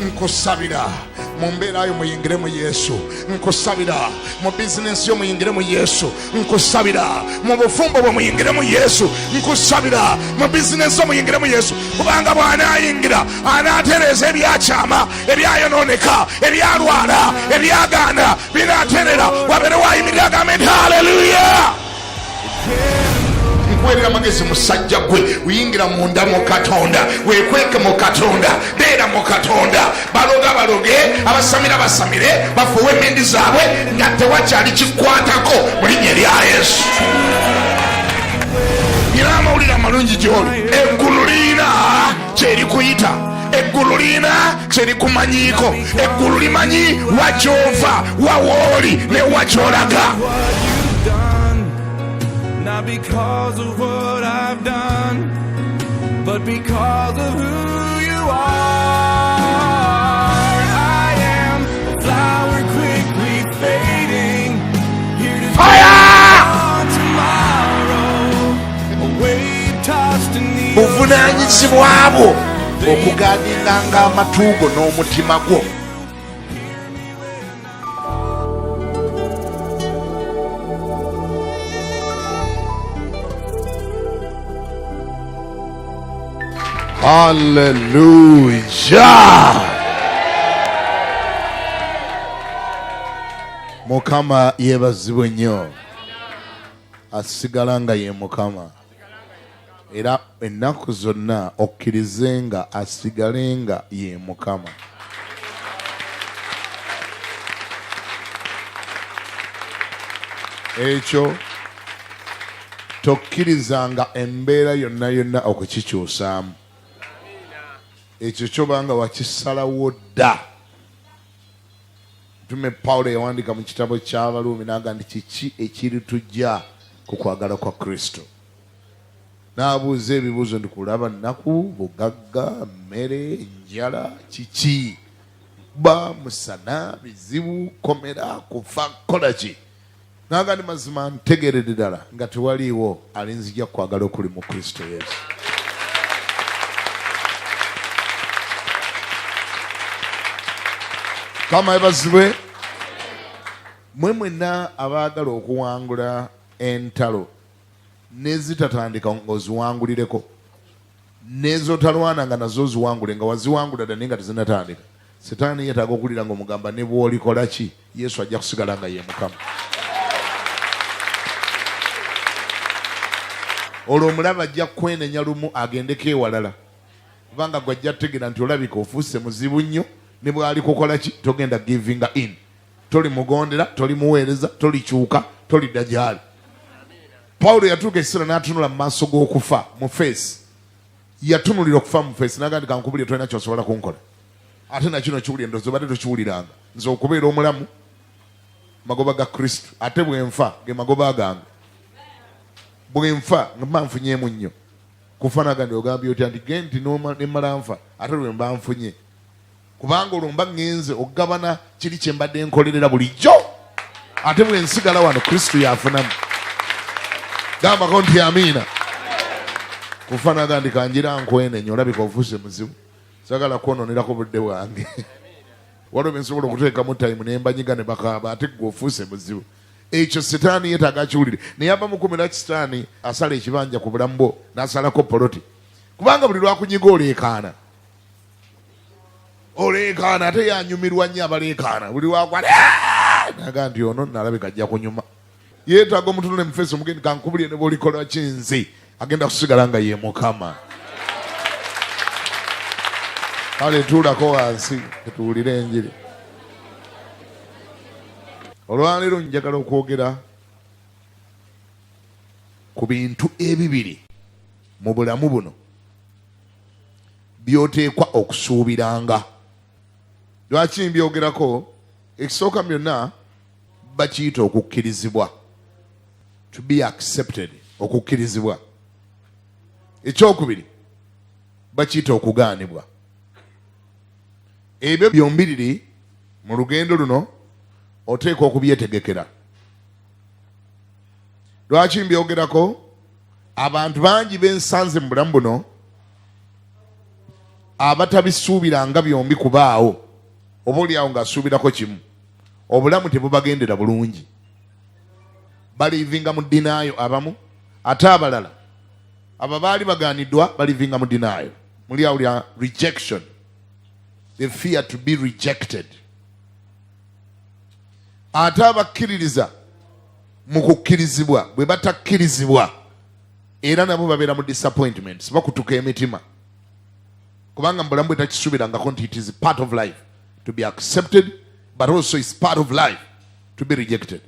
Nkusabira mu mbeera yo muyingire mu Yesu. Nkusabira mu bizinesi yo muyingire mu Yesu. Nkusabira mu bufumbo bwe muyingire mu Yesu. Nkusabira mu bizinesi yo muyingire mu Yesu. Kubanga bw'anaayingira anaatereeza ebyakyama, ebyayononeka, ebyalwala, ebyagaana binaaterera. Wabere waayimirira agambe nti haleluya. Nkuweerera amagezi musajja gwe, uyingira munda mu Katonda, weekweke mu Katonda, beera mu Katonda. Baloga baloge, abasamira basamire, bafuwe emmindi zaabwe nga tewakyali kikwatako mu linnya lya Yesu. Nina amawulire amalungi gy'oli. Eggulu liina kyerikuyita, eggulu liina kyerikumanyiiko, eggulu limanyi wakyova, wawooli ne wakyolaga. Not because of what I've done, but because of who you are. I am a flower quickly fading, here to Fire! on tomorrow, a wave tossed in the Buvunaanyizibwa bwo okugaaninganga amatuugo n'omutima gwo. Hallelujah. Mukama yeebazibwe nnyo. Asigala nga ye Mukama. Era ennaku zonna okkirizenga asigale nga ye Mukama. Ekyo tokkirizanga embeera yonna yonna okukikyusaamu. Ekyo kyobanga wakisalawo dda. Mtume Pawulo yawandiika mu kitabo ky'Abaruumi n'agamba nti kiki ekiritujja ku kwagala kwa Kristo. N'abuuza ebibuuzo ndi kulaba nnaku, bugagga, mmere, njala, kiki? Kuba, musana, bizibu, komera, kufa, kola ki? N'agamba nti mazima ntegeredde ddala nga tewaliiwo alinzija kwagala okuli mu Kristo Yesu. Kama ebazibwe mwe mwenna abaagala okuwangula entalo nezitatandika ng'oziwangulireko, n'ezotalwana nga nazo ziwangule nga waziwangula dda naye nga tezinatandika. Setaani yeetaaga okuwulira ng'omugamba ne bw'olikola ki, Yesu ajja kusigala nga ye Mukama. Olwo omulaba ajja kwenenya lumu agendeko ewalala, kubanga gwe ajja kutegeera nti olabika ofuuse muzibu nnyo. Ne bw'ali kukola ki, togenda givinga in. Toli mugondera, toli muweereza, toli kyuka, toli dajjali. Pawulo yatuuka ekiseera n'atunula mu maaso g'okufa mu feesi. Yatunulira okufa mu feesi n'agamba nti kankubulire tolina ky'osobola kunkola. Ate na kino kiwulire ndowooza obadde tokiwuliranga. Nze okubeera omulamu magoba ga Kristo, ate bwe nfa ge magoba gange. Bwe nfa nga mba nfunyeemu nnyo. Kufa n'agamba ogambye otya nti genti ne mmala nfa ate lwe mba nfunye. Kubanga olumba ngenze okugabana kiri kye mbadde nkolerera bulijjo, ate bwe nsigala wano Kristo yafunamu. Gambako nti amiina. Kufa n'agamba kanjira nkwenenya olabika ofuuse muzibu, sagala kwononerako budde bwange. Waliwo bensobola okuteekamu tayimu ne mbanyiga ne bakaaba ate gwe ofuuse muzibu. Ekyo Setaani yeetaaga akiwulire. Naye ava mu kumira Setaani asala ekibanja ku bulamu bwo n'asalako poloti. Kubanga buli lwakunyiga oleekaana. Oleekaana ate yanyumirwa nnyo abaleekaana. Buli wakwala naga nti ono nalabika ajja kunyuma. Yeetaaga omutunule mu feesi omugeni kankubulire ne bw'olikola ki nze agenda kusigala nga ye Mukama. Kale tuulako wansi tuwulire enjiri. Olwaleero njagala okwogera ku bintu ebibiri mu bulamu buno by'oteekwa okusuubiranga. Lwaki mbyogerako? Ekisooka byonna bakiyita okukkirizibwa, to be accepted, okukkirizibwa. Ekyokubiri bakiyita okugaanibwa. Ebyo byombiriri mu lugendo luno oteekwa okubyetegekera. Lwaki mbyogerako? Abantu bangi bensanze mu bulamu buno abatabisuubiranga byombi kubaawo oba oliawo ng'asuubirako kimu, obulamu tebubagendera bulungi. Balivinga mu dinaayo abamu, ate abalala abo baali bagaaniddwa balivinga mu dinaayo. Muli awulira rejection, they fear to be rejected. Ate abakkiririza mu kukkirizibwa bwe batakkirizibwa era nabo babeera mu disappointments, bakutuka emitima kubanga mu bulamu bwe takisuubirangako nti it is part of life to be accepted, but also is part of life to be rejected.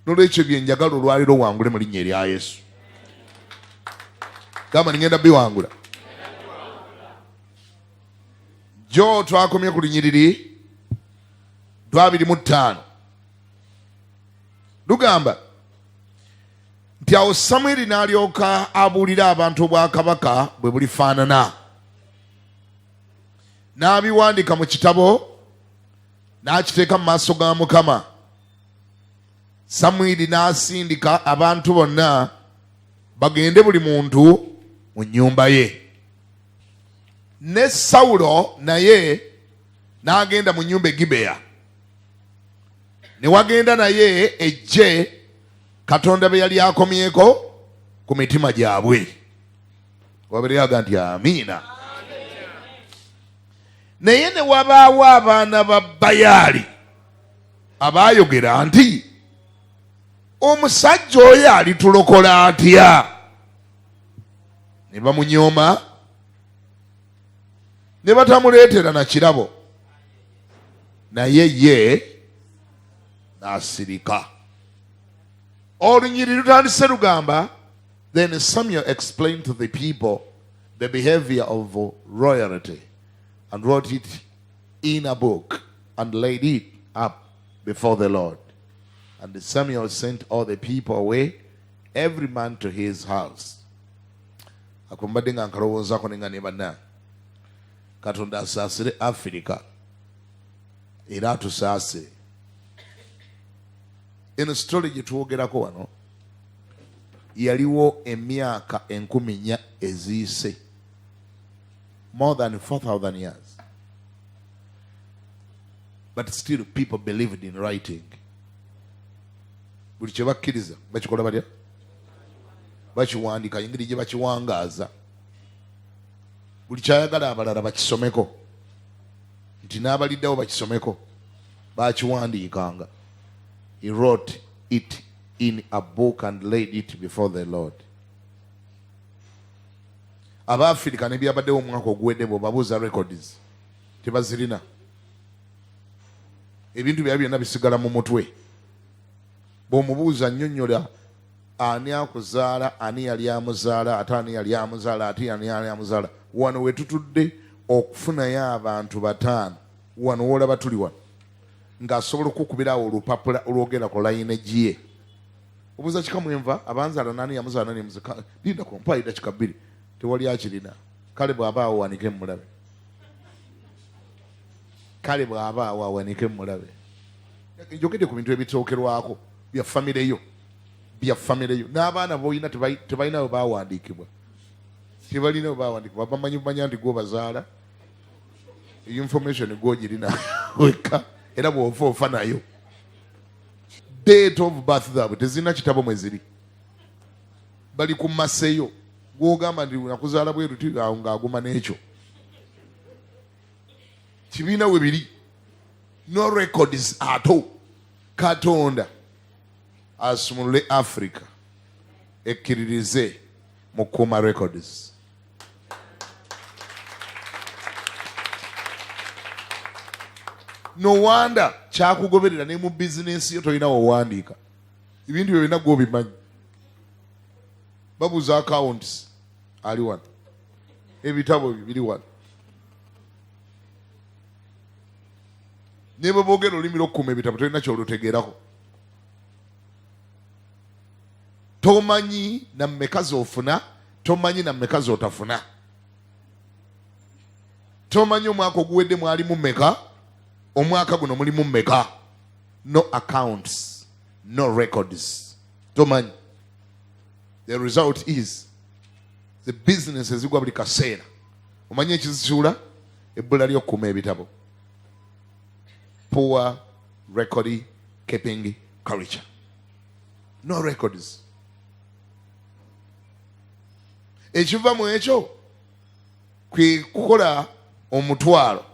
Nolwekyo byenjagala olwaliro wangule mu linnya erya Yesu. Gamba ningenda biwangula. Jo twakomye ku linyiriri 25 lugamba nti awo Samwiri n'alyoka abuulira abantu obwakabaka bwe bulifaanana, n'abiwandika mu kitabo n'akiteeka mu maaso ga Mukama. Samwiri n'asindika abantu bonna bagende buli muntu mu nnyumba ye. Ne Sawulo naye n'agenda mu nnyumba e Gibeya. Ne wagenda naye ejje Katonda be yali akomyeko ku mitima gyabwe. Wabiryaga nti amiina. Naye ne wabaawo abaana ba Bayaali abaayogera nti omusajja oyo alitulokola atya? Ne bamunyooma ne batamuleetera na kirabo, naye ye n'asirika. Olunyiriri lutandise lugamba, then Samuel explained to the people the behavior of royalty and wrote it in a book and laid it up before the Lord. And Samuel sent all the people away, every man to his house. Akumbadde nga nkalowoozaako ne nga ne banna Katonda asaasire Africa era atusaasire. Eno story gye twogerako wano yaliwo emyaka 4,000 eziyise, more than 4,000 years, but still people believed in writing. Buli kye bakkiriza bakikola batya? Bakiwandika engeri gye bakiwangaaza. Buli kyayagala abalala bakisomeko, nti n'abaliddewo bakisomeko, bakiwandiikanga. He wrote it in a book and laid it before the Lord. Abafirika ne byabaddewo omwaka oguwedde bw'obabuuza records tebazirina. Ebintu byabyo byonna bisigala mu mutwe. Bw'omubuuza nnyonnyola ani akuzaala, ani yali amuzaala, ate ani yali amuzaala, ate ani yali amuzaala. Wano we tutudde okufunayo abantu 5, wano woolaba tuli wano, ng'asobola okukubirawo olupapula olwogera ku layini egiye. Obuuza kikamwenva abanzaala nani yamuzaala nani yamuzaala, linda ku mpaayida kika 2, tewali akirina. Kale bw'abaawo wanike mulabe. Kale bw'abaawo awanike mulabe. Njogedde ku bintu ebitookerwako bya famire yo, bya famire yo. N'abaana boyina tebalina we baawandiikibwa, tebalina we baawandiikibwa. Bamanyi bumanya nti gwo bazaala, information gw'ogirina wekka, era bw'ofa ofa nayo. Date of birth zaabwe tezirina kitabo mwe ziri, bali ku maseyo. Gw'ogamba nti nakuzaala bwe ruti ng'aguma n'ekyo, kibiina we biri. No records at all. Katonda asumulule Africa ekkiririze mu kuuma records. No wonder kyakugoberera ne mu bizinensi yo tolina wawandiika. Ebintu byo byonna gw'obimanyi. Babuuza accounts ali wano, ebitabo biri wano. Ne bwe boogera olulimi lw'okkuuma ebitabo tolina kyolutegeerako. Tomanyi na mmeka z'ofuna, tomanyi na mmeka z'otafuna. Tomanyi omwaka oguwedde mwalimu mmeka, omwaka guno mulimu mmeka. No accounts, no records. Tomanyi. The result is the business ezigwa buli kaseera Omanye ekizisuula ebbula ly'okkuuma ebitabo. Poor record keeping culture. No records. Ekiva mu ekyo kwe kukola omutwalo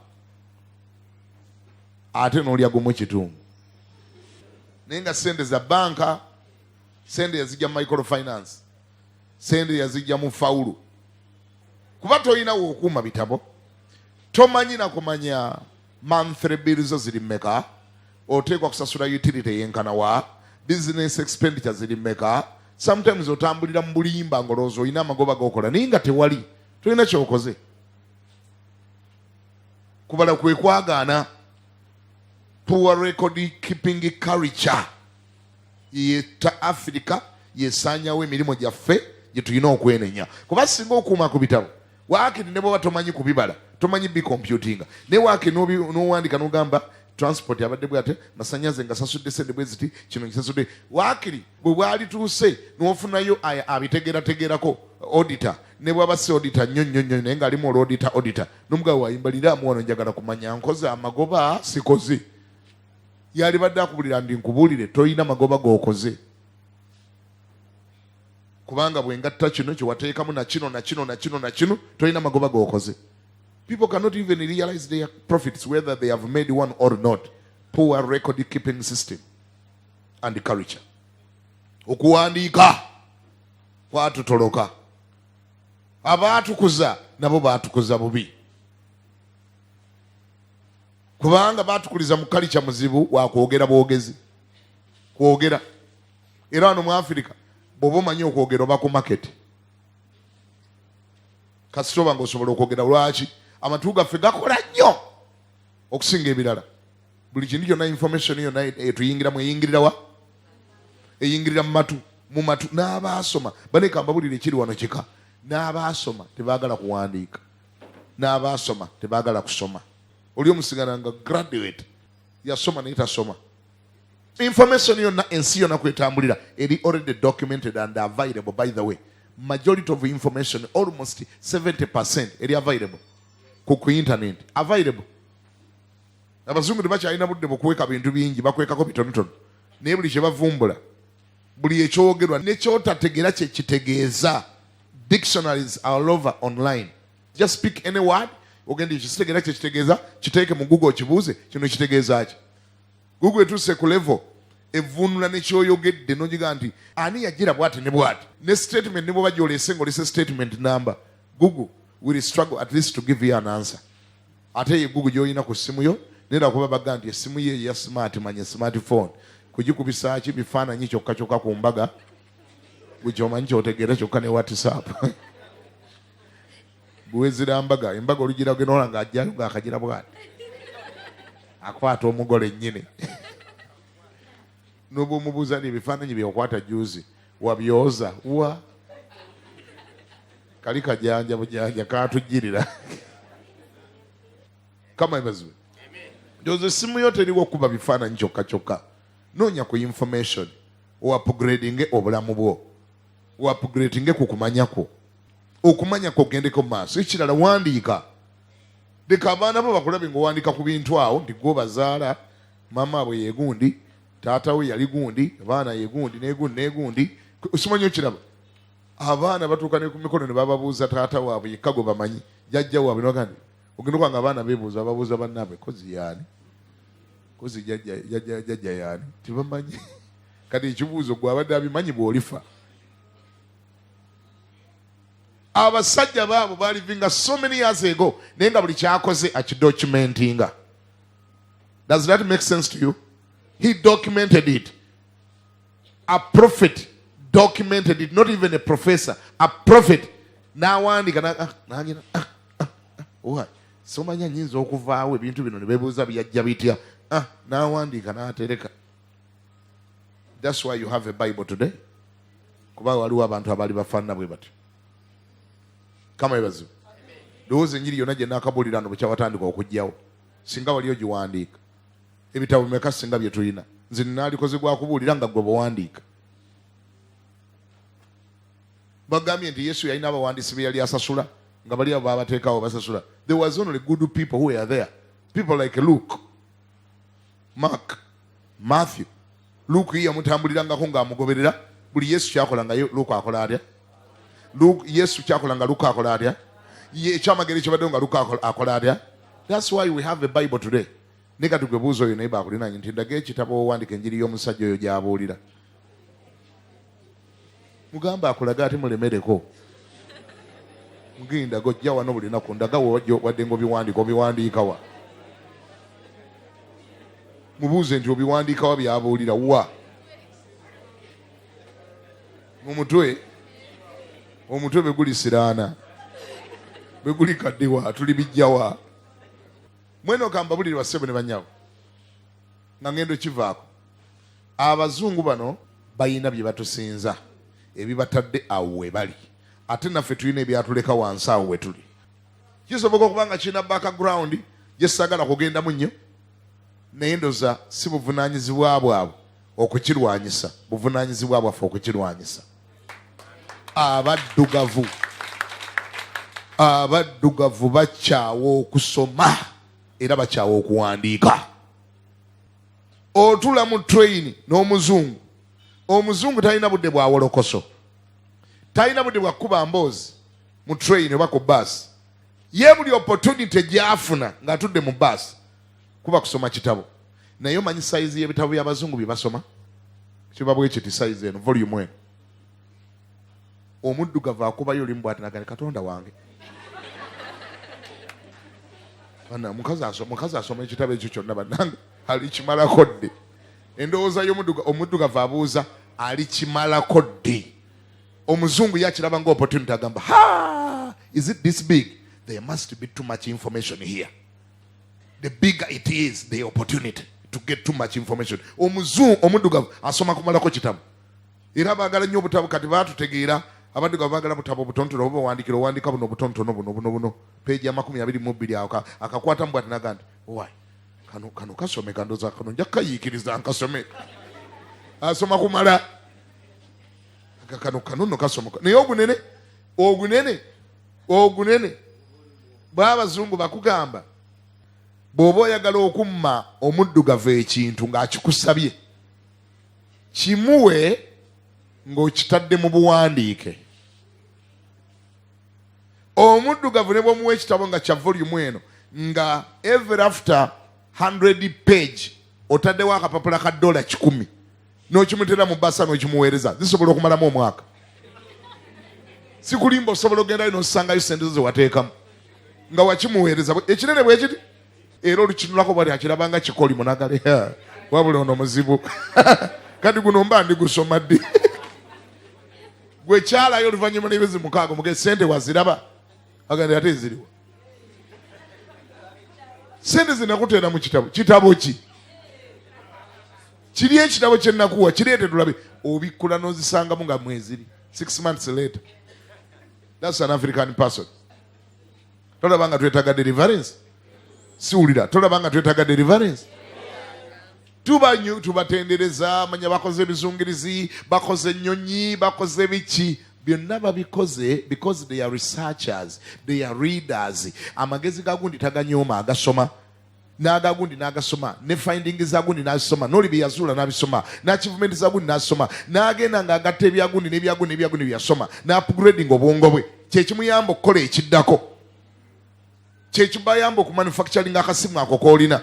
ate n'olya gumu ekitundu. Naye nga sente za banka, sente yazijja mu microfinance, sente yazijja mu fawulu. Kuba toyinawo okuuma bitabo, tomanyi na kumanya monthly bills zo ziri mmeka, oteekwa kusasula utility yenkana wa, business expenditure ziri mmeka. Sometimes otambulira mu bulimba ngolooza olina amagoba g'okola naye nga tewali, tolina ky'okoze. Kubala kwe kwagaana. Poor record keeping culture yeta Africa yesanyawo emirimu gyaffe gye tulina okwenenya. Kuba singa okuuma ku bitabo waakiri ne bw'oba tomanyi kubibala, tomanyi bicomputinga, ne waakiri n'owandika n'ogamba transport abadde bwate, masanyaze nga sasudde sente bwe ziti, kino kisasudde. Waakiri bwe bwali tuuse n'ofunayo abitegeerategeerako auditor, ne bw'aba si auditor nnyo naye ng'alimu auditor n'omugabo wayimbaliraamu wano njagala kumanya nkoze amagoba sikoze. Yali badde akubulira ndi nkubuulire toyina magoba g'okoze. Kubanga bw'engatta kino kye wateekamu na kino toyina magoba g'okoze. People cannot even realize their profits, whether they have made one or not. Poor record keeping system and culture. Okuwandiika kwatutoloka. Abaatukuza nabo baatukuza bubi. Kubanga baatukuliza mu kalicha muzibu wa kwogera bwogezi. Kwogera. Era wano mu Africa bw'oba omanyi okwogera oba ku market. Kasitoba ng'osobola okwogera lwaki amatu gaffe gakola nnyo okusinga ebirala. Buli kintu kyonna information yonna etuyingiramu eyingirira wa? Eyingirira mu matu n'abaasoma. Baneka mbabulire ekiri wano kika. N'abaasoma tebaagala kuwandiika. N'abaasoma tebaagala kusoma. Oli omusigana nga graduate yasoma naye tasoma. Information yonna ensi yonna kwetambulira eri already documented and available. By the way, majority of information, almost 70% eri available ku internet. Available. Abazungu tebakyalina budde bukuweka bintu bingi, bakwekako bitonotono. Naye buli kye bavumbula, buli ekyogerwa nekyotategeera kye kitegeeza. Dictionaries are all over online. Just pick any word. Ogenda ekitegeera kye kitegeeza, kiteeke mu Google kibuuze, kino kitegeeza ki? Google etuuse ku level evvuunula nekyoyogedde n'ogiga nti ani yagira bw'ati ne bw'ati. Ne statement ne bw'oba gy'oleese ng'olese statement number, Google will struggle at least to give you an answer. Ate ye Google gy'olina ku ssimu yo, nera kuba baga nti essimu ye ya smart, manye smartphone. Kugikubisa ki bifaananyi kyokka ku mbaga, gweky'omanyi ky'otegeera kyokka ne WhatsApp. Buwezira embaga olugira genola ng'ajjayo ng'akagira bw'ati. Akwata omugole nnyini. N'oba omubuuza ebifaananyi byokwata juzi wabyoza wa kali kajanja bujanja kaatujjirira. Kama ebazwe. Ndoza essimu yo teriwo okuba bifaananyi kyokka. Noonya ku information. Upgrading obulamu bwo. Upgrading ku kumanyako. Okumanyako ogendeko mu maaso. Ekirala wandiika. Leka abaana bo bakulabe ng'owandiika ku bintu awo nti gwe bazaala, mama bwe yegundi, taata we yali gundi, abaana yegundi n'egundi. Osimanyi okiraba? Abaana batuuka ne ku mikono ne bababuuza taata waabwe yekka gwe bamanyi. Jjajja waabwe n'ogamba ogenda okwanga abaana beebuuza babuuza bannaabwe kozi yaani? Kozi jjajja yaani? Tebamanyi. Kati ekibuuzo gwe abadde abimanyi bw'olifa. Abasajja baabo balivinga so many years ago naye nga buli kyakoze akidocumentinga. Does that make sense to you? He documented it. A prophet documented it, not even a professor, a prophet. N'awandiika somanya nyinza okuvaawo ebintu bino ne beebuuza byajja bitya. N'awandiika n'atereka. That's why you have a Bible today. Kuba waliwo abantu abaali bafaanana bwe batyo. Kama ebazo. Ndowooza enjiri yonna gye naakabuulira bwe kyawatandika okujjawo. Singa wali ogiwandiika. Ebitabo bimeka singa bye tulina. Nze naalikoze gwa kubuulira nga gwe bwewandiika. Bagambye nti Yesu yalina abawandiisi be yali asasula nga bali abo babateekawo basasula. There was only good people who were there. People like Luke, Mark, Matthew. Luke yamutambulirangako ng'amugoberera. Buli Yesu kyakolangayo Luke akola atya? Yesu kyakolanga Luke akola atya? Ekyamagero ekibaddewo nga Luke akola atya? That's why we have a Bible today. Nika tugebuuza oyo naye baakulinanye nti ndaga ekitabo owandiika enjiri y'omusajja oyo gy'abuulira. Mugamba akulaga ate mulemereko. Mugenda gojja wano buli nnaku ndaga wadde ng'obiwandiika wa. Mubuuze nti obiwandiika wa by'abuulira wa. Omutwe bwe guli siraana. Bwe guli kaddewa tuli bijjawa. Mweno kamba buliri bassebo ne bannyawo nga ngendo kivaako. Abazungu bano bayina bye batusinza ebibatadde awo we bali, ate naffe tulina ebyatuleka wansi awo we tuli. Kisoboka okuba nga kirina background gye sagala kugendamu nnyo, naye ndoza si buvunaanyizibwa bwabwe okukirwanyisa, buvunaanyizibwa bwaffe okukirwanyisa. Abaddugavu bakyawa okusoma era bakyawa okuwandiika. Otula mu train n'omuzungu. Omuzungu talina budde bwa wolokoso, talina budde bwa kuba mboozi mu train oba ku bus. Ye buli opportunity gy'afuna ng'atudde mu bus kuba kusoma kitabo. Naye omanyi size y'ebitabo by'abazungu bye basoma? Kiba bwe kiti size eno, volume eno. Omuddugavu akubayo oli mbwati nagane Katonda wange. Mukazi asoma ekitabo ekyo kyonna bannange alikimalako dde. Endowooza y'omuddugavu abuuza alikimalako dde. Omuzungu yakiraba nga opportunity agamba, ha, is it this big? There must be too much information here. The bigger it is, the opportunity to get too much information. Omuddugavu asoma kumalako kitabu. Era baagala nnyo obutabo, kati baatutegeera abaddugavu baagala butabo butonotono oba owandiika buno butonotono buno peegi ya 22 awo akakwata mbwati naga nti wai kano kasome kandoza kano nja kayiikiriza nkasome. Asoma kumala kano nno kasoma. Naye ogunene bw'abazungu bakugamba bw'oba oyagala okumma omuddugavu ekintu ng'akikusabye kimuwe ng'okitadde mu buwandiike. Omuddugavu ne bw'omuwa ekitabo nga kya volume eno nga every after 100 page otaddewo akapapula ka $100 n'okimutera mu basa n'okimuweereza, zisobola okumalamu omwaka. Si kulimba osobola ogendayo n'osangayo sente zo wateekamu nga wakimuweereza ekinene bwe kiti. Era olukinulako bwali akirabanga kikoli munagale wabula ono muzibu kati guno mba ndigusoma ddi. Gwe kyalayo oluvannyuma n'ebezi 6 muge sente waziraba agandi ate eziriwa. Sente zinakuteera mu kitabo ki? Kiri ekitabo kye nakuwa kireete tulabe. Obikkula n'ozisangamu nga mweziri 6 months later. That's an African person. Tolaba nga twetaaga deliverance? Siwulira, tolaba nga twetaaga deliverance? Tubatendereza, manya bakoze ebizungirizi, bakoze ennyonyi, bakoze biki. Byonna babikoze because they are researchers, they are readers. Amagezi gagundi taganyooma agasoma, n'agagundi n'agasoma, ne findings zagundi n'asoma, n'oli bye yazuula n'abisoma, n'achievements zagundi n'asoma, n'agenda ng'agatta ebyagundi n'ebyagundi byasoma, n'upgrading obwongo bwe. Kye kimuyamba okukola ekiddako. Kye kibayamba okumanufacturing akasimu ako koolina.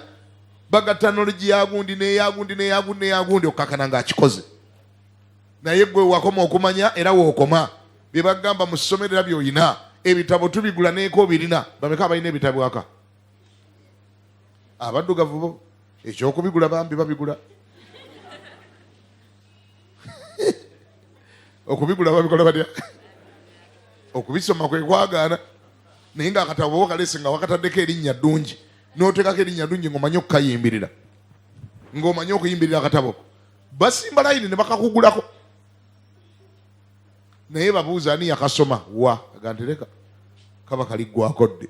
Bagatta knowledge yagundi n'eyagundi okukakana ng'akikoze. Naye gwe wakoma okumanya era wookoma. Bye bagamba mu ssomero era by'olina. Ebitabo tubigula neeko birina. Bameka abalina ebitabo aka? Abaddugavu bo ekyokubigula bambi babigula. Okubigula babikola batya? Okubisoma kwe kwagaana. Naye ng'akatabo bo kalese nga wakataddeko erinnya ddungi. N'oteekako erinnya ddungi ng'omanyi okukayimbirira. Ng'omanyi okuyimbirira akatabo. Basimba layini ne bakakugulako. Naye babuuza ani yakasoma wa agantereka kaba kaliggwako dde.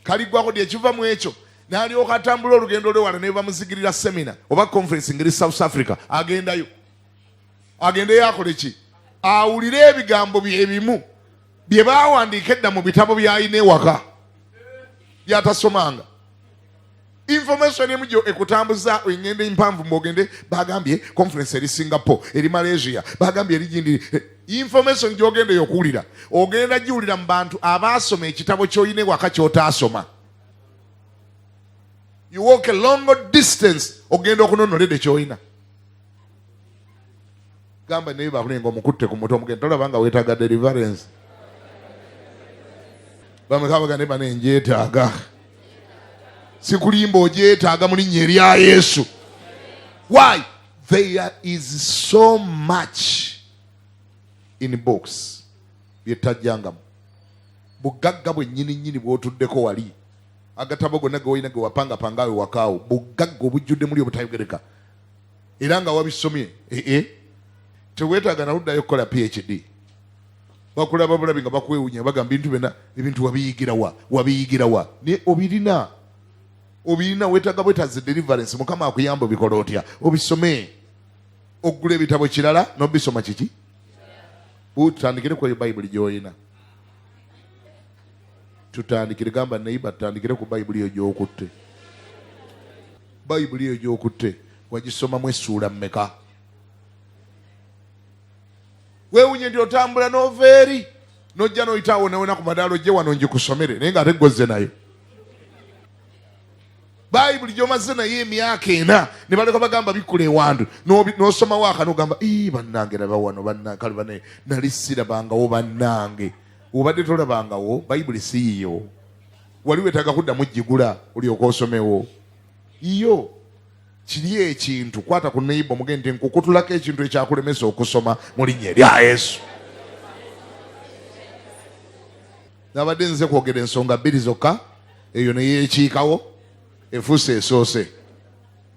Kaliggwako dde ekiva mu ekyo n'alyoka atambula olugendo lwe wala ne bamuzigirira semina oba conference ngeri South Africa. Agendeyo akole ki? Awulire ebigambo bye ebimu bye bawandiika edda mu bitabo by'alina ewaka byatasomanga. Information emujjo ekutambuza engendo empanvu mbogende bagambye conference eri Singapore eri Malaysia bagambye eri gindi information gyogende yokuwulira ogenda giwulira mu bantu abaasoma ekitabo ky'olina ewaka ky'otaasoma. You walk a longer distance ogenda okunonolera ky'olina. Gamba naye bakulenga omukutte ku muto omugenda tolaba nga weetaaga deliverance. Bamekabaga ne bane njeetaaga. Sikulimba ojeetaaga mu linnya erya Yesu. Why? There is so much in books byetajjangamu. Bugagga bwe nnyini bw'otuddeko wali. Agatabo gonna ge walina ge wapangapangaawe wakaawo. Bugagga obujjudde muli obutayogereka. Era nga wabisomye. Teweetaaga naluddayo kukola PhD. Bakulaba bulabi nga bakwewunya bagamba bintu bena ebintu wabiyigirawa ne obirina weetaaga bwetaaze deliverance Mukama akuyamba obikola otya obisome ogula ebitabo kirala n'obisoma kiki utandikire ku Bayibuli gy'olina. Tutandikire gamba neighbor tutandikire ku Bayibuli eyo gy'okutte. Bayibuli eyo gy'okutte wagisomamu essuula mmeka? Weewunye nti otambula n'oveeri n'ojja n'oyitaawo newena ku madaala ojje wano ngikusomere naye ng'ate gozze nayo. Bayibuli gy'omaze naye emyaka 4 ne baleka bagamba bikkula ewandu n'osomawo aka n'ogamba bannange laba wano kale bane nali sirabangawo bannange. Obadde tolabangawo Bayibuli si yiyo. Wali weetaaga kuddamu gigula olyoka osomewo. Iyo kiri ekintu kwata ku neighbor mugende nkukutulako ekintu ekyakulemesa okusoma mu linnya erya Yesu. Nabadde nze kwogera ensonga 2 zokka eyo ne yeekiikawo efuuse esoose.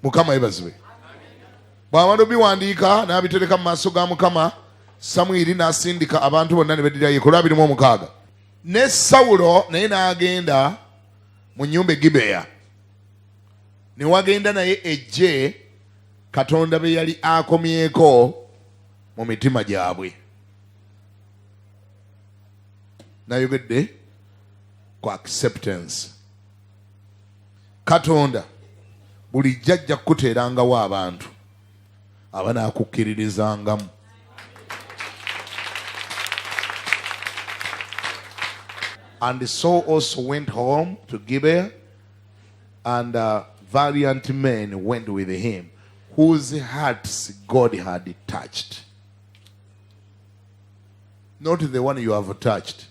Mukama yebazibwe. Bw'amala biwandiika n'abitereka mu maaso ga Mukama, Samwiri n'asindika abantu bonna ne beddira Yekolaamu 26. Ne Sawulo naye n'agenda mu nnyumba e Gibeya. Ne wagenda naye ejje Katonda be yali akomyeko mu mitima gyabwe. Nayogedde ku acceptance. Katonda bulijjo ajja kukuteerangawo abantu abanaakukkiririzangamu. And Saul also went home to Gibeah, and valiant men went with him, whose hearts God had touched. Not the one you have touched.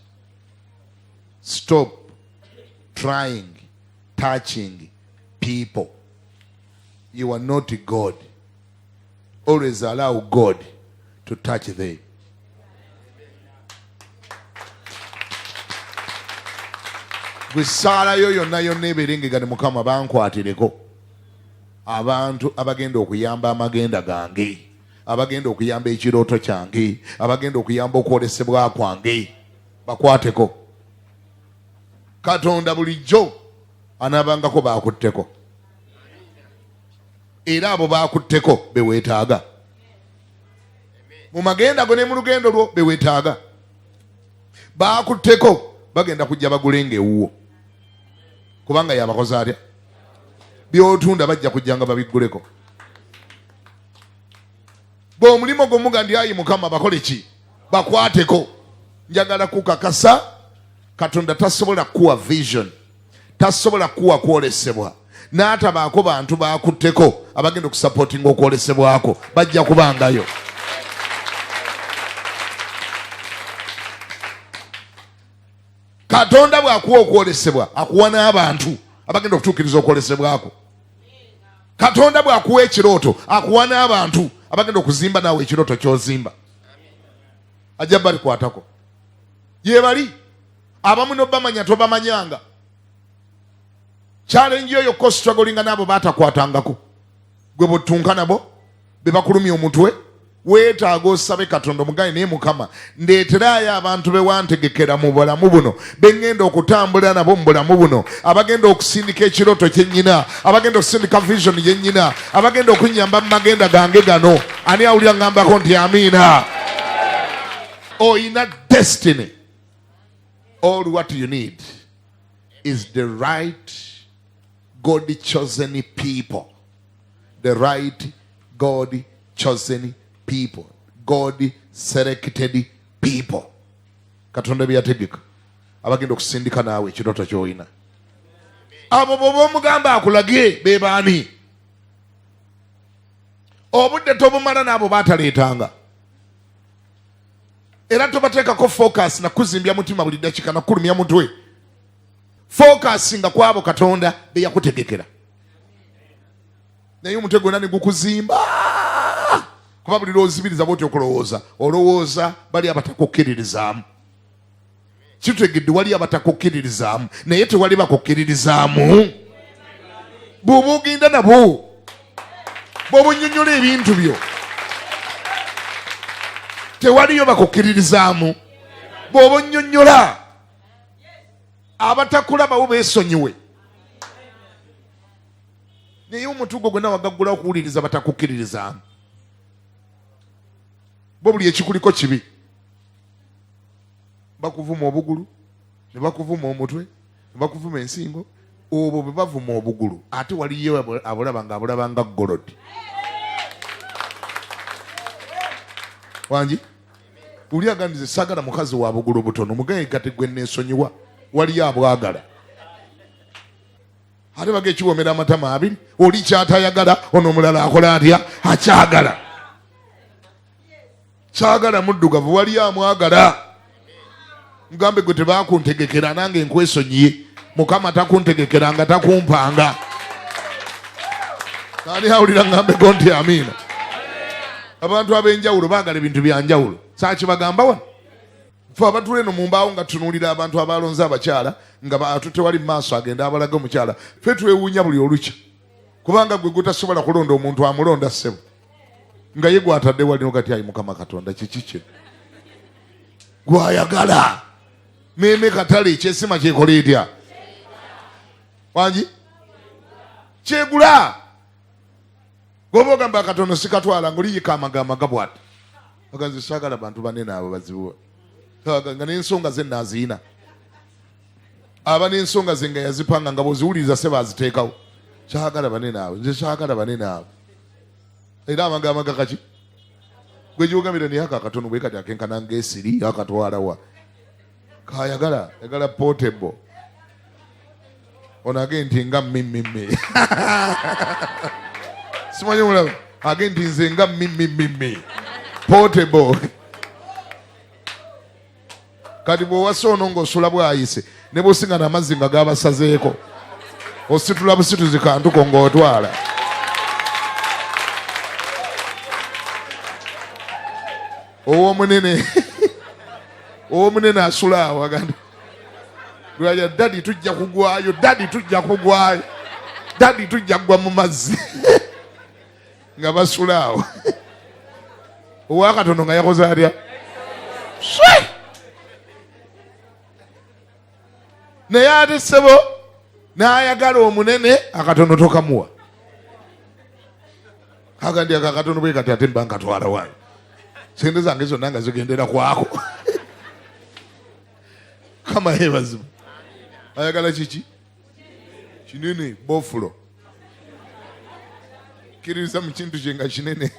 Stop trying, touching people. You are not God. Always allow God to touch them. Gwisaala yo yonna ebeerengegane Mukama bankwatireko abantu abagenda okuyamba amagenda gange, abagenda okuyamba ekirooto kyange, abagenda okuyamba okwolesebwa kwange, bakwateko. Katonda bulijjo anaabangako baakutteko, era abo baakutteko beweetaaga mu magenda go ne mu lugendo lwo, beweetaaga. Baakutteko bagenda kujja bagulenga ewuwo kubanga yabakoze atya. Byotunda bajja kujjanga babigguleko. Bw'omulimu gwomuga ndi ayi Mukama bakole ki? Bakwateko. Njagala kukakasa Katonda tasobola kuwa vision, tasobola kuwa kwolesebwa n'atabaako bantu baakutteko abagenda okusupportinga okwolesebwako, bajja kubangayo. Katonda bw'akuwa okwolesebwa akuwa n'abantu abagenda okutuukiriza okwolesebwako. Katonda bw'akuwa ekirooto akuwa n'abantu abagenda okuzimba naawe ekirooto ky'ozimba. Ajja balikwatako. Yebali abamu n'obamanya tobamanyanga. Challenge yo yokka strugglinga n'abo baatakwatangako. Gwe bw'otunka nabo be bakulumya omutwe, weetaaga osabe Katonda omugaye naye Mukama ndeeteraayo abantu be wantegekera mu bulamu buno, be ngenda okutambula nabo mu bulamu buno, abagenda okusindika ekirooto kye nnyina, abagenda okusindika vision ye nnyina, abagenda okunyamba mu magenda gange gano. Ani awulira ngambako nti amiina? Oyina destiny All what you need is the right God-chosen people. The right God-chosen people. God-selected people. Katonda byategeka abagenda okusindika naawe ekirooto ky'olina. Abo bw'oba omugamba akulage be baani? Obudde tobumala n'abo baataleetanga. Era tobateekako focus na kuzimbya mutima buli dakika na kulumya mutwe. Focus nga kwabo Katonda be yakutegekera. Naye omutwe gwonna ne gukuzimba. Kuba buli lw'ozibiriza bw'otyo okulowooza. Olowooza bali abatakukkiririzaamu. Kitegedde wali abatakukkiririzaamu. Naye tewali bakukkiririzaamu. Bw'oba ogenda nabo. Bw'oba onnyonnyola ebintu byo. Tewaliyo bakukkiririzaamu. Bw'oba onnyonnyola. Abatakulabawo beesonyiwe. Naye omutugo gwonna wagaggulawo okuwuliriza batakukkiririzaamu. Bo buli ekikuliko kibi. Bakuvuma obugulu, ne bakuvuma omutwe, ne bakuvuma ensingo. Obwo bwe bavuma obugulu ate waliyo abulaba nga abulaba nga golodi. Wangi uli agandize sagala mukazi wa bugulu butono mugaye kati gwe neesonyiwa waliyo abwagala. Ate bage kiwomera amatama abiri oli kyatayagala ono omulala akola atya akyagala. Kyagala muddugavu waliyo amwagala. Ngambe gwe tebakuntegekera nange nkwesonyiye. Mukama takuntegekera nga takumpanga. Nani awulira ngambe gonti amina. Abantu ab'enjawulo baagala ebintu bya njawulo. Saaki bagamba wano. Fe abatula eno mu mbaawo nga tutunuulira abantu abalonze abakyala nga atutte wali mu maaso agenda abalaga omukyala. Fe twewuunya buli olukya. Kubanga gwe gutasobola kulonda omuntu amulonda ssebo. Nga ye gwatadde wali nogati ayi Mukama Katonda kiki kino. Gwayagala. Meme katale ekyesima kyekola etya. Wangi? Kyegula. Gobo gamba Katonda sikatwala ng'oliyika amagama gabwata. Baganze saagala bantu banene abo bazibuwa. Nga n'ensonga ze naaziina. Aba n'ensonga ze nga yazipanga nga bw'oziwuliriza se baaziteekawo. Kyagala banene abo. Nze kyagala banene abo. Era amagama gakaki? Gwe gy'ogambira naye akakatono bwe kati akenkana ng'esiri akatwala wa. Kayagala, yagala portable. Ono agenti nga mmimmi. Simanyi mulaba. Agenti nze nga mmimmi. Portable. Kati bw'owasa ono ng'osula bw'ayise. Ne bw'osinga n'amazzi nga gaabasazeeko. Ositula busituzi kantuko ng'otwala. Owomunene. Owomunene asula awo agamba. Lwaya dadi tujja kugwayo, dadi tujja kugwayo. Dadi tujja kugwa mu mazzi. Nga basula awo. Owakatono nga yakoze atya? Naye ate ssebo n'ayagala omunene akatono tokamuwa. Agandi akakatono bwe kati ate mba nkatwala wange. Sente zange zonna nga zigendera kwako. Kama yebazibu. Ayagala kiki? Kinene bofulo. Kiririza mu kintu kye nga kinene.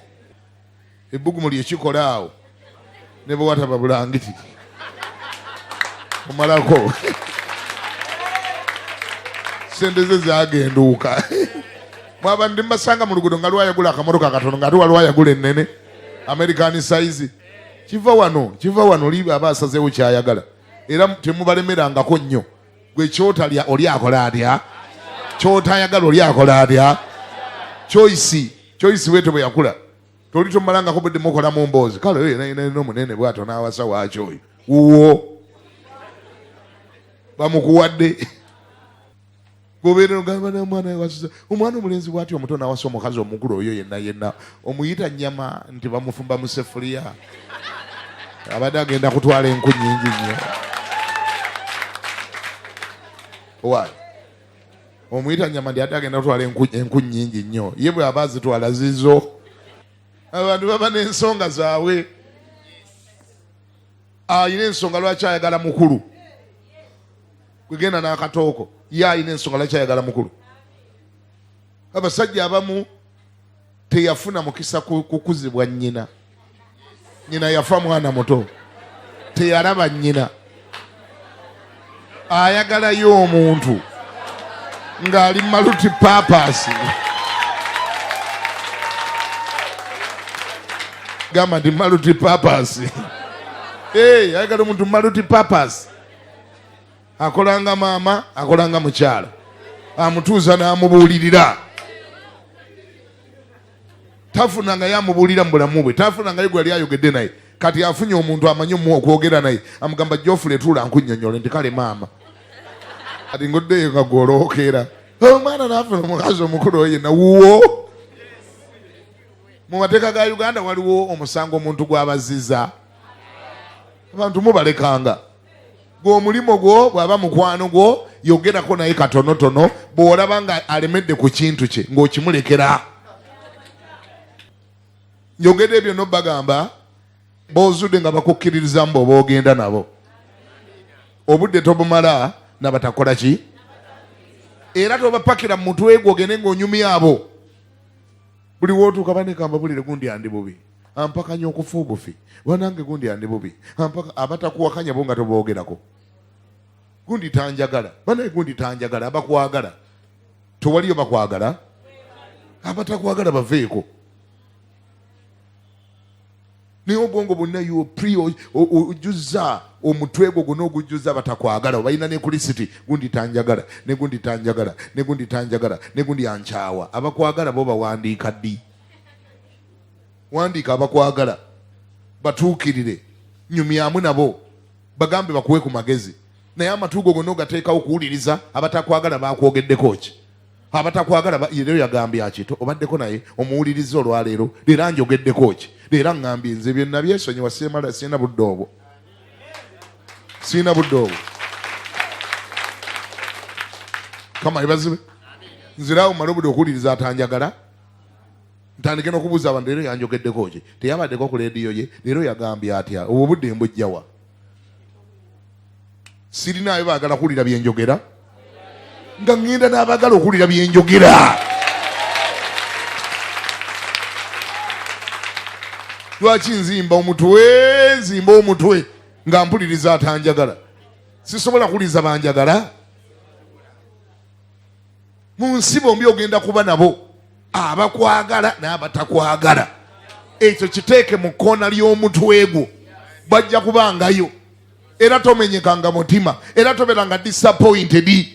Ebbugumu lyekikola awo. Ne bwe wataba bulangiti. Omalako. Sente ze zagenduuka. Mwaba ndi mbasanga mu luguudo nga lwayagula akamotoka katono nga ate walwayagula ennene. American size. Kiva wano liba abasazeewo kyayagala. Era temubalemerangako nnyo. Gwe kyotalya oli akola atya? Kyotayagala oli akola atya? Choice wetu bwe yakula. Toli tomalangako bwe mukola mu mboozi. Kale naye omunene bw'ato n'awasa waakyo oyo. Wuwo. Bamukuwadde. Gobeera ogamba n'omwana wasuza. Omwana omulenzi bw'atyo omuto n'awasa omukazi omukulu oyo yenna. Omuyita nnyama nti bamufumba mu sefuliya. Abadde agenda kutwala enku nnyingi nnyo. Owaayi. Omuyita nnyama ndi ate agenda kutwala enku nnyingi nnyo. Ye bwe aba azitwala zizo. Abantu baba n'ensonga zaabwe. Ayina ensonga lwaki ayagala mukulu. kwegenda n'akatooko ye alina ensonga lakyayagala mukulu. Abasajja abamu teyafuna mukisa kukuzibwa nnyina. Nnyina yafa mwana muto, teyalaba nnyina. Ayagalayo omuntu ng'ali multi purpose. Gamba ndi multi purpose. Ayagala omuntu multi purpose. Akolanga maama, akolanga mukyala. Amutuuza n'amubuulirira. Tafunanga yamubuulira mu bulamu bwe. Tafunanga yegwe yali ayogedde naye. Kati afunye omuntu amanyi okwogera naye. Amugamba Geoffrey tuula nkunnyonnyola nti kale maama. Kati ngoddeyo nga gwolookeera. Omwana n'afuna omukazi omukulu oyo yenna wuwo. Mu mateeka ga Uganda waliwo omusango omuntu gw'abazizza. Abantu mubalekanga. Gwe omulimo gwo bw'aba mukwano gwo yogerako naye katonotono bw'olaba nga alemedde ku kintu kye ng'okimulekera. Njogedde ebyo n'obagamba b'ozudde nga bakukkiririzamu bw'oba ogenda nabo. Obudde tobumala n'abatakola ki? Era tobapakira mu mutwe gwo ogende ng'onyumya abo. Buli wootuuka banekamba bulire gundi andi bubi. Ampakanya okufa obufi. Wanange gundi andi bubi. Abatakuwakanya bo nga toboogerako. Gundi tanjagala. Banaye gundi tanjagala. Abakwagala. Tewaliyo bakwagala. Abatakwagala baveeko. Naye obwongo bwonna ojuzza omutwe gwo gwonna ogujjuzza batakwagala. Obalina ne kulisiti gundi tanjagala, ne gundi tanjagala, ne gundi tanjagala, ne gundi ankyawa. Abakwagala bo bawandiika ddi. Wandiika abakwagala batuukirire, nyumyamu nabo bagambe bakuwe ku magezi. Naye amatu go gonna ogateekawo okuwuliriza abatakwagala bakwogeddeko ki? Abatakwagala leero yagambye akito obaddeko naye omuwuliriza olwaleero leero njogeddeko ki? Leero ngambye nze byonna byesonyiwa sirina budde obwo. Sirina budde obwo. Kama ibazibe. Nzirawo mmale obudde okuwuliriza atanjagala. Ntandike n'okubuuza abantu leero yanjogeddeko ki? Teyabaddeko ku leediyo ye, leero yagambye atya? Obwo budde mbujjawa. Sirinaayo baagala kuwulira byenjogera. Nga ngenda n'abagala okuwulira byenjogera. Lwaki nzimba omutwe nga mpuliriza atanjagala? Sisobola kuwuliriza banjagala. Mu nsi bombi ogenda kuba nabo abakwagala n'abatakwagala. Ekyo kiteeke mu kkoona ly'omutwe gwo. Bajja kubangayo. Era tomenyekanga mutima. Era tobeeranga disappointed.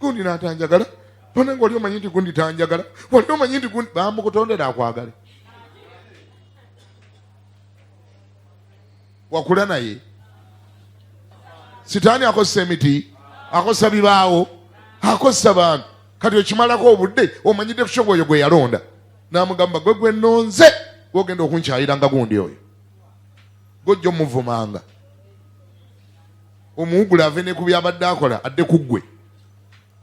Gundi n'atanjagala. Banange oli omanyi nti gundi tanjagala. Wali omanyi nti gundi bamukutondera akwagale. Wakula naye. Sitaani akozesa emiti, akozesa bibaawo, akozesa bantu. Kati okimalako obudde omanyidde ku kyogo oyo gwe yalonda. N'amugamba gwe nonze gwogenda okunkyayira nga gundi oyo. Gojja omuvumanga. Omuwugula ave ne ku byabadde akola adde ku ggwe.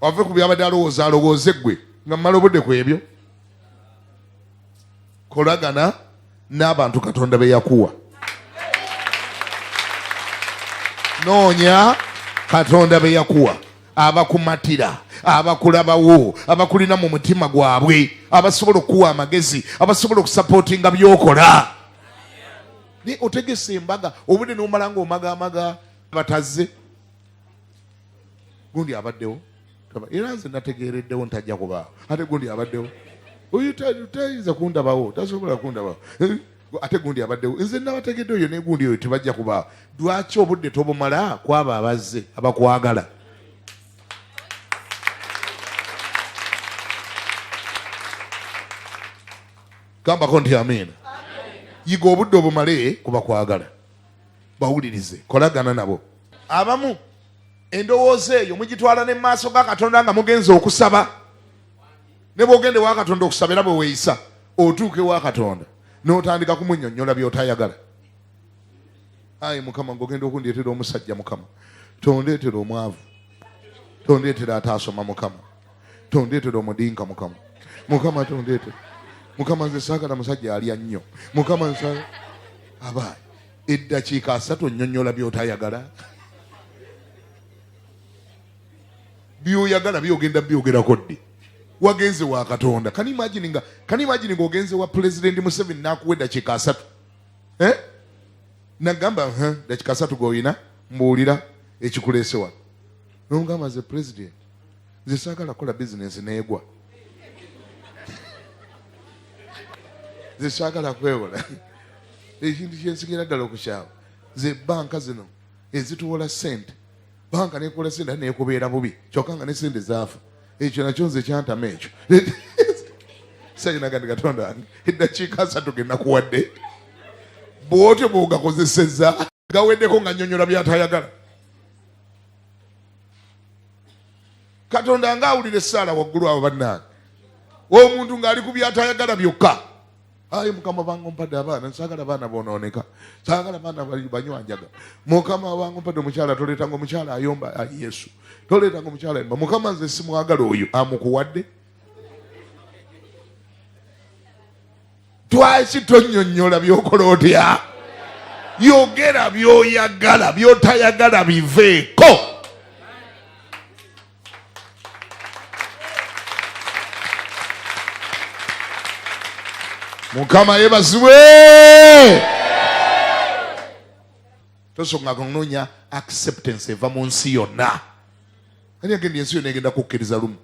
Wave ku byabadde alowooze ggwe nga mmala obudde ku ebyo. Kolagana n'abantu Katonda be yakuwa. Noonya Katonda be yakuwa. Abakumatira, abakulabawo, abakulina mu mutima gwabwe, abasobola okuwa amagezi, abasobola okusapootinga by'okola. Ni otegese embaga obudde n'omala ng'omagaamaga batazze. Gundi abaddewo. Era nze nategeereddewo ntajja kubaawo. Ate gundi abaddewo. Oyo tayinza kundabawo, tasobola kundabawo. Ate gundi abaddewo. Nze nabategedde oyo ne gundi oyo tebajja kubaawo. Lwaki obudde tobumala kwabo abazze abakwagala? Gambako nti amiina. Yiga obudde obumale kubakwagala. Bawulirize, kolagana nabo. Abamu endowooza eyo mugitwala ne maaso ga Katonda nga mugenza okusaba. Ne bw'ogende wa Katonda okusabira bwe weeyisa, otuuke wa Katonda n'otandika kumunnyonnyola by'otayagala. Ayi Mukama, ng'ogenda okundeetera omusajja Mukama, tondeetera omwavu, tondeetera ataasoma Mukama, tondeetera omudinka Mukama, Mukama tondeetera. Mukama nze saagala musajja alya nnyo. Mukama nze abaayi eddakiika 3 onnyonnyola by'otayagala. by'oyagala byogenda byogerako ddi wagenze wa Katonda. Can you imagine ogenze wa President Museveni n'akuwa eddakiika 3 nagamba dakiika 3 goyina mbuulira ekikuleese wano n'omugamba ze President nze saagala kola bizinesi neegwa nze saagala kwewola ekintu kyensigira ddala okukyawa ze banka zino ezituwola ssente banka nekola ssente neekubeera bubi kyokka nga ne ssente zaafa ekyo nakyo nze kyantama ekyo sayinagandi Katonda wange eddakiika 3 ge nakuwadde bw'otyo bw'ogakozesezza gaweddeko nga nnyonnyola by'atayagala. Katonda ng'awulira essaala waggulu awo bannange omuntu ng'ali ku by'atayagala byokka. Ayi Mukama wange ompadde abaana saagala baana boonooneka saagala baana banywanjaga. Mukama wange ompadde omukyala toleetanga omukyala ayomba ayi Yesu toleetanga omukyala ayomba. Mukama nze simwagala oyo amukuwadde. Twaki tonnyonnyola by'okola otya? Yogera by'oyagala by'otayagala biveeko. Mukama yebazibwe. Tosonga kunoonya acceptance eva mu nsi yonna. Ani agenda ensi yonna egenda kukkiriza lumu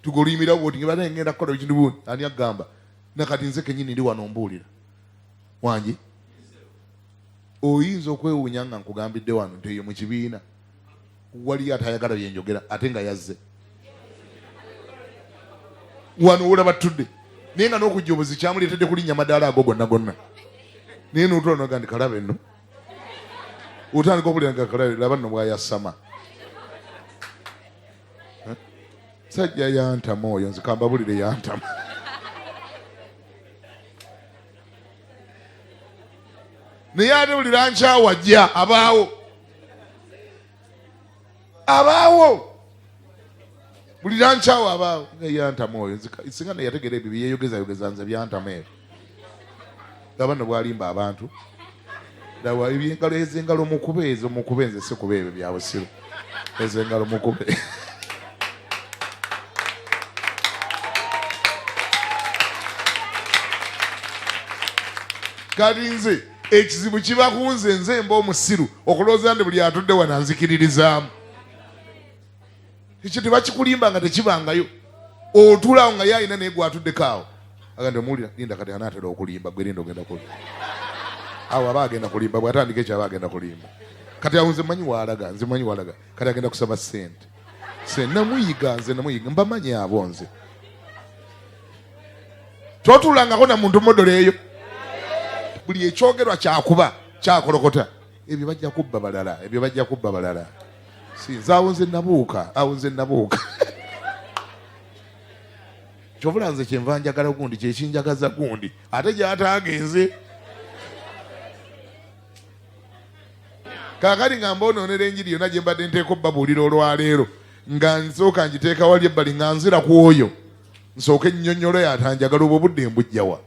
tugoliimira bwoti ngibadde ngenda kukola ekintu bundi ani agamba nakati nze kennyini ndi wano mbuulira wangi oyinza okwewuunya nga nkugambidde wano nti eyo mu kibiina waliyo atayagala byenjogera ate nga yazze wano wola batudde naye nga n'okujjobozi kyamuleetedde kulinnya madaala ago gonna gonna naye n'otulanoga ndi kalabe nno otandika okubulira nga kalabe laba nno bwayasama sajja yantama oyo nze kambabulire yantama naye ate bulira nkyawajja abaawo bulira nkyawo abaawo yantama oyo singa neyategera ebyo byeyogezayogeza nze byantama ebyo laba nno bwalimba abantu dawa ebyengalo ez'engalo mukube ezo mukube nze sikuba ebyo byabusiru ez'engalo mukube kati nze ekizibu kiba kunze nze mba omusiru okulowooza nti buli atudde wano anzikiririzaamu ekyo tebakikulimba nga tekibangayo otulaawo nga yayina naye gwatuddeko awo aga nti omuwulira linda kati anaatera okulimba gwe linda ogenda kulimba awo aba agenda kulimba bw'atandika ekyo aba agenda kulimba kati awo nze manyi waalaga kati agenda kusaba ssente namuyiga mbamanyi abo nze totulangako na muntu modolo eyo buli ekyogerwa kyakuba kyakolokota ebyo bajja kubba balala sinze awo nze nabuuka kyovula nze kyenva njagala gundi kyekinjagaza gundi ate gyataagenze kaakati nga mbonoonera enjiri yonna gye mbadde nteeka obbabuulira olwaleero nga nsooka ngiteeka wali ebbali nga nzira ku oyo nsooka ennyonnyolo yatanjagala obwo budde embujjawa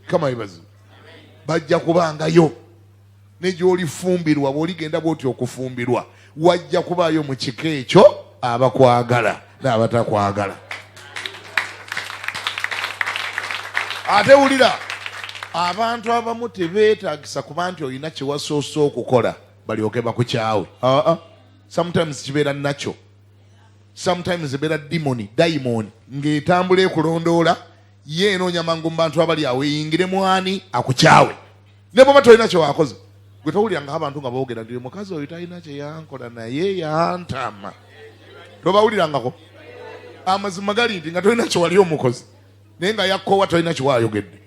kama ibazu bajja kubangayo ne gy'olifumbirwa bw'oligenda bw'oti okufumbirwa wajja kubaayo mu kika ekyo abakwagala n'abatakwagala. Ate wulira abantu abamu tebeetagisa kuba nti olina kye wasoose okukola balyoke bakukyawe. Sometimes kibeera nakyo, sometimes ebeera daimoni ng'etambula ekulondoola ye enoonya mangu mu bantu abali awo eyingire mwani akukyawe ne bw'oba tolina kye wakoze gwe towuliranga abantu nga boogera nti mukazi oyo talina kye yankola naye yantama tobawulirangako amazima gali nti nga tolina kye wali omukozi naye nga yakkoowa tolina kye waayogedde.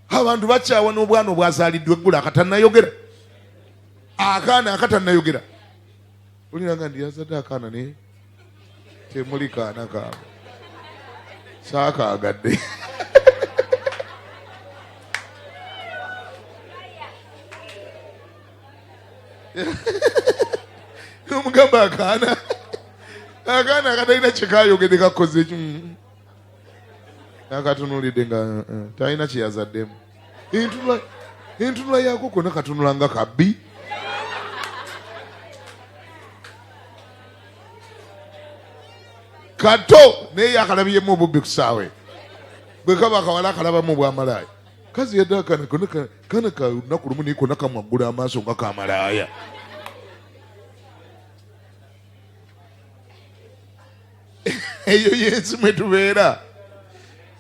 Abantu bakyawa n'obwana obwazaaliddwa eggulu akatannayogera akaana akatannayogera uliranga ndi yazadde akaana naye temuli kaana kaabo saakaagadde nomugamba akaana akatalina kyekayogedde kakoze nakatunulidde nga talina kyeyazaddemu entunula yako konna katunula nga kabbi kato naye yakalabyemu obubbi ku ssaawe bwe kaba akawala akalabamu bwamalaaya kazi yadda kana lunaku lumu naye konna kamwaggula amaaso nga kamalaaya. Eyo yensi mwe tubeera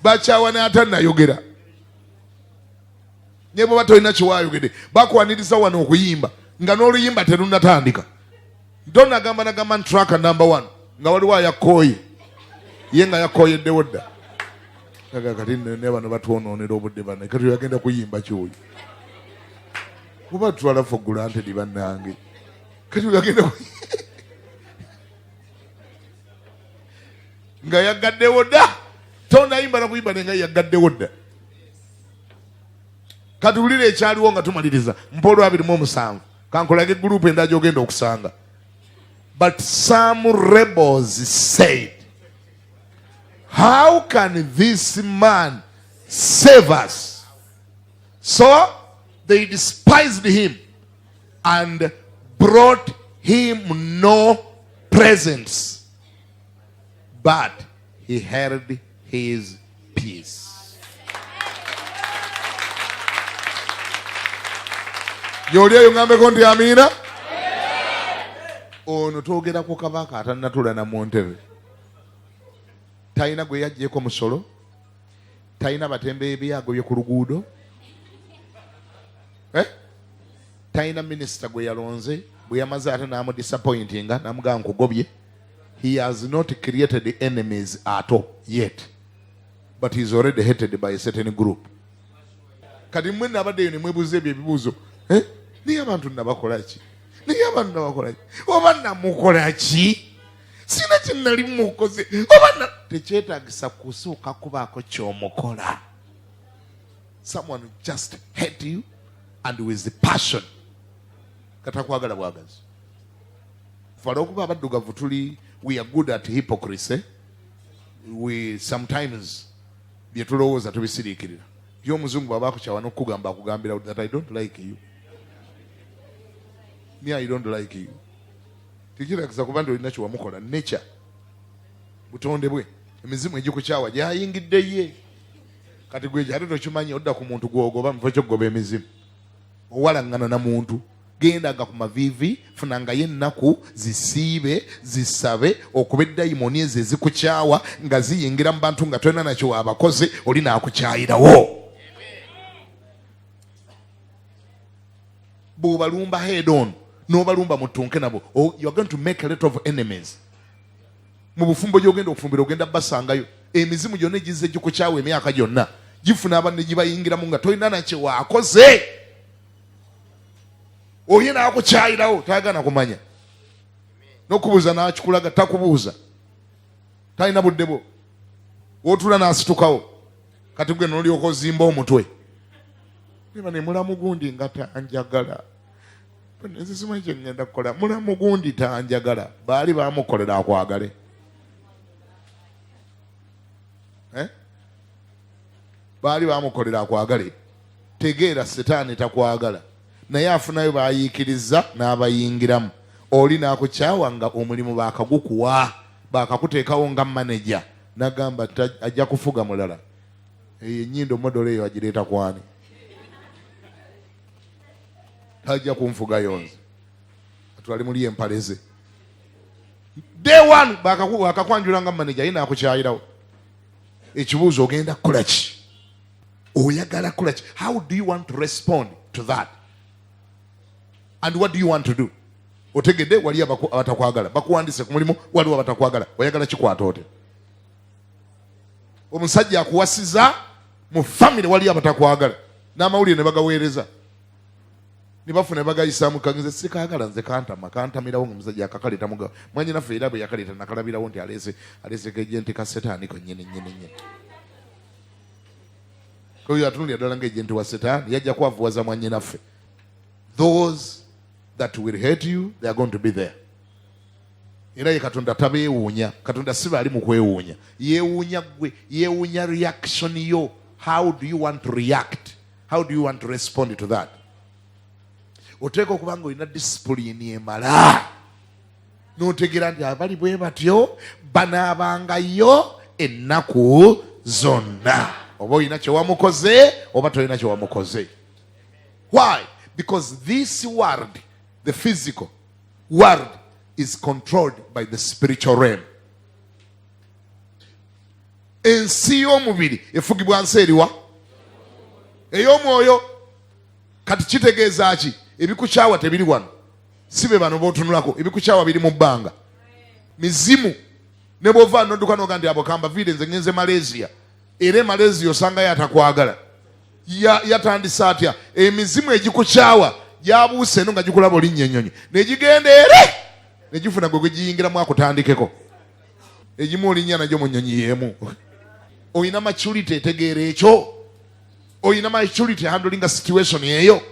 bakyawa n'atannayogera naye bwe batolina kiwaayogedde bakwaniriza wano okuyimba nga n'oluyimba terunatandika tonagamba nti traka number 1 nga waliwo ayakooye ye nga yakooyeddewo dda kati ne bano batwonoonera obudde bana kati yagenda kuyimba kyoyo kuba tutwala fe gulantedi bannange kati yagenda nga yagaddewo dda tonayimba nakuyimba nenga yagaddewo dda. Kati ulire ekyaliwo nga tumaliriza mpolo 27 kankolage gurupu endala gy'ogenda okusanga. But some rebels said, how can this man save us? So they despised him and brought him no presents, but he held his peace. Yoli eyo ngambeko nti amiina. Ono twogera ku kabaka atannatula na mu ntebe. Talina gwe yaggyeko musolo, talina batembe ebyago bye ku luguudo, talina minisita gwe yalonze bwe yamaze ate n'amudisappointinga n'amugamba nkugobye. He has not created enemies at all yet, but he is already hated by a certain group. Kati mwe nabaddeyo ne mwebuuza ebyo ebibuuzo, niye abantu nabakola ki? Niye abantu nabakola ki? Oba namukola ki? Sina kinali mukoze. Oba tekyetaagisa kusooka kubaako ky'omukola. Someone just hate you and with passion. Katakwagala bwagazi. Fala okuba abaddugavu tuli, we are good at hypocrisy. We sometimes byetulowooza tubisiriikirira. By'omuzungu bw'aba kukyawa n'okugamba akugambira that I don't like you. Me, I don't like you. Tikiragiza kuba nti olina kyewamukola nature butonde bwe emizimu egikukyawa gyayingidde ye. Kati gwe gyate tokimanyi odda ku muntu gwogoba mufo ky'okugoba emizimu owalaŋŋana na muntu gendaga ku maviivi funangayo ennaku zisiibe zisabe okuba eddayimoni ezo ezikukyawa nga ziyingira mu bantu nga tolina nakyo waabakoze oli naakukyayirawo. Bw'obalumba head on n'obalumba mutunke nabo, you are going to make a lot of enemies. Mu bufumbo gy'ogenda okufumbira ogenda basangayo emizimu gyonna egizze gikukyawa emyaka gyonna gifuna abanne gibayingiramu nga tolina nakyo waakoze. Oye n'akukyayirawo tayagana kumanya n'okubuuza n'akikulaga takubuuza talina budde bwo w'otula n'asitukawo kati gwe n'olyoka ozimba omutwe niba ne mulamu gundi nga tanjagala nze simanyi kye ngenda kukola mulamu gundi tanjagala baali baamukolera akwagale baali baamukolera akwagale tegeera setaani takwagala naye afunayo bayiikiriza n'abayingiramu oli n'akukyawa nga omulimu baakagukuwa baakakuteekawo nga maneja n'agamba ajja kufuga mulala eyo ennyindo modolo eyo agireeta kwani tajja kunfugayo nze atwali muli empaleze day one bakakwanjula nga maneja ye n'akukyayirawo. Ekibuuzo ogenda kukola ki? Oyagala kukola ki? How do you want to respond to that? And what do you want to do? Otegedde wali abatakwagala bakuwandise ku mulimu waliwo abatakwagala oyagala kikwata ote? Omusajja akuwasiza mu family wali abatakwagala n'amawulire ne bagaweereza ne bafuna bagayisaamu kangize sikagala nze kantamirawo ng'omusajja akakaleeta muga mwanyi naffe era bwe yakaleeta nakalabirawo nti aleese kejenti ka setaani ko nnyini koyo atunulira ddala ng'ejenti wa setaani yajja kwavuwaza mwanyi naffe. Those that will hate you, they are going to be there. Era ye Katonda tabeewuunya. Katonda si baali mu kwewuunya. Yeewuunya gwe, yeewuunya reaction yo. How do you want to react? How do you want to respond to that? Oteeka okuba nga olina discipline emala. n'otegera nti abali bwe batyo banaabangayo ennaku zonna, oba olina kye wamukoze oba tolina kye wamukoze. Why? Because this world, the physical world, is controlled by the spiritual realm. Ensi y'omubiri efugibwa nsi eriwa? Ey'omwoyo. Kati kitegeeza ki? Ebikukyawa tebiri wano, si be bano b'otunulako. Ebikukyawa biri mu bbanga. Mizimu ne bw'ova n'odduka n'oga nti abokamba viire nze ngenze Malaysia, era Malaysia osanga yatakwagala, yatandise atya? Emizimu egikukyawa gyabuuse eno nga gikulaba olinnya ennyonyi negigenda ere negifuna gwe gwe giyingiramu akutandikeko. Egimu olinnya nagyo mu nnyonyi y'emu. Oyina maturity etegeera ekyo? Oyina maturity handling a situation eyo?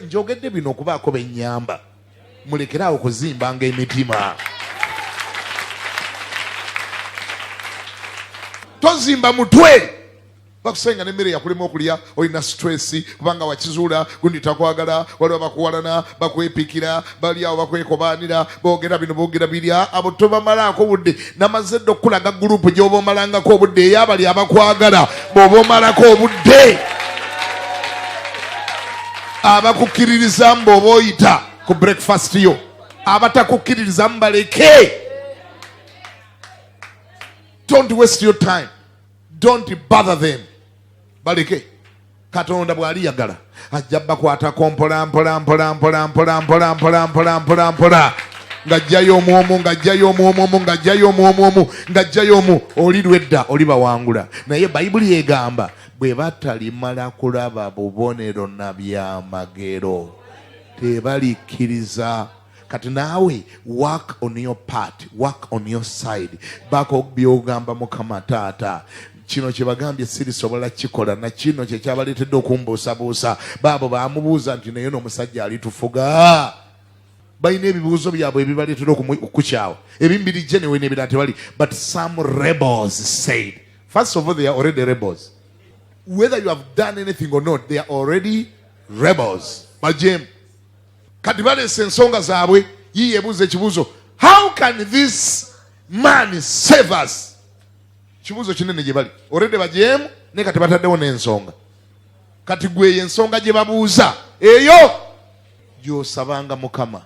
Njogedde bino okubaako bennyamba, mulekeraawo kuzimbanga emitima. Tozimba mutwe bakusenga n'emmere yakulema okulya, olina stress kubanga wakizuula gundi takwagala, waliwo bakuwalana bakwepikira, bali awo bakwekobaanira, boogera bino boogera birya. Abo tobamalaako budde. Namaze dda okulaga gurupu gy'oba omalangako obudde ey'abali abakwagala bw'oba omalako obudde, abakukkiririzamu bw'oba oyita ku breakfast yo, abatakukkiririzamu baleke. Don't waste your time. Don't bother them. Baleke. Katonda bw'aliyagala ajja bakwatako mpola mpola mpola mpola mpola mpola mpola mpola mpola mpola, ng'ajjayo omwomu ng'ajjayo omwomu ng'ajjayo omwomu ng'ajjayo omu, oli lwedda olibawangula. Naye Bayibuli egamba bwe batalimala kulaba bubonero na byamagero tebalikkiriza. Kati naawe work on your part, work on your side. Bako byogamba Mukama Taata, kino kye bagambye sirisobola kikola, na kino kye kyabaleetedde okumbuusabuusa. Baabo baamubuuza nti naye n'omusajja alitufuga. Balina ebibuuzo byabwe ebibaleetedde okukukyawa. Ebimu biri genuine n'ebirala tebali. But some rebels said, first of all, they are already rebels. Whether you have done anything or not, they are already rebels. Bajem. Kati baleese ensonga zaabwe, yiye ebuuza ekibuuzo, how can this man save us? Kibuuzo kinene gye bali. Already bajeemu ne kati bataddewo n'ensonga. Kati gwe ensonga gye babuuza eyo gy'osabanga Mukama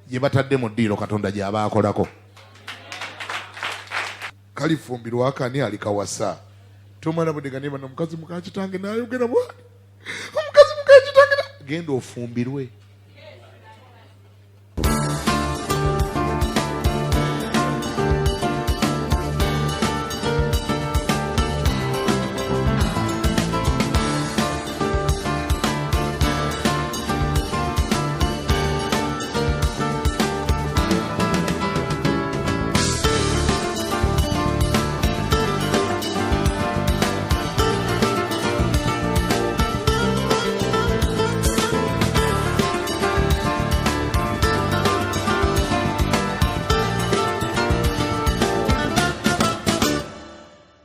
gye batadde mu ddiiro Katonda gy'aba akolako. Kalifumbirwa akani alikawasa. Tomala budde neba n'omukazi muka kitange n'ayogera bw'ati. Omukazi muka kitange genda ofumbirwe.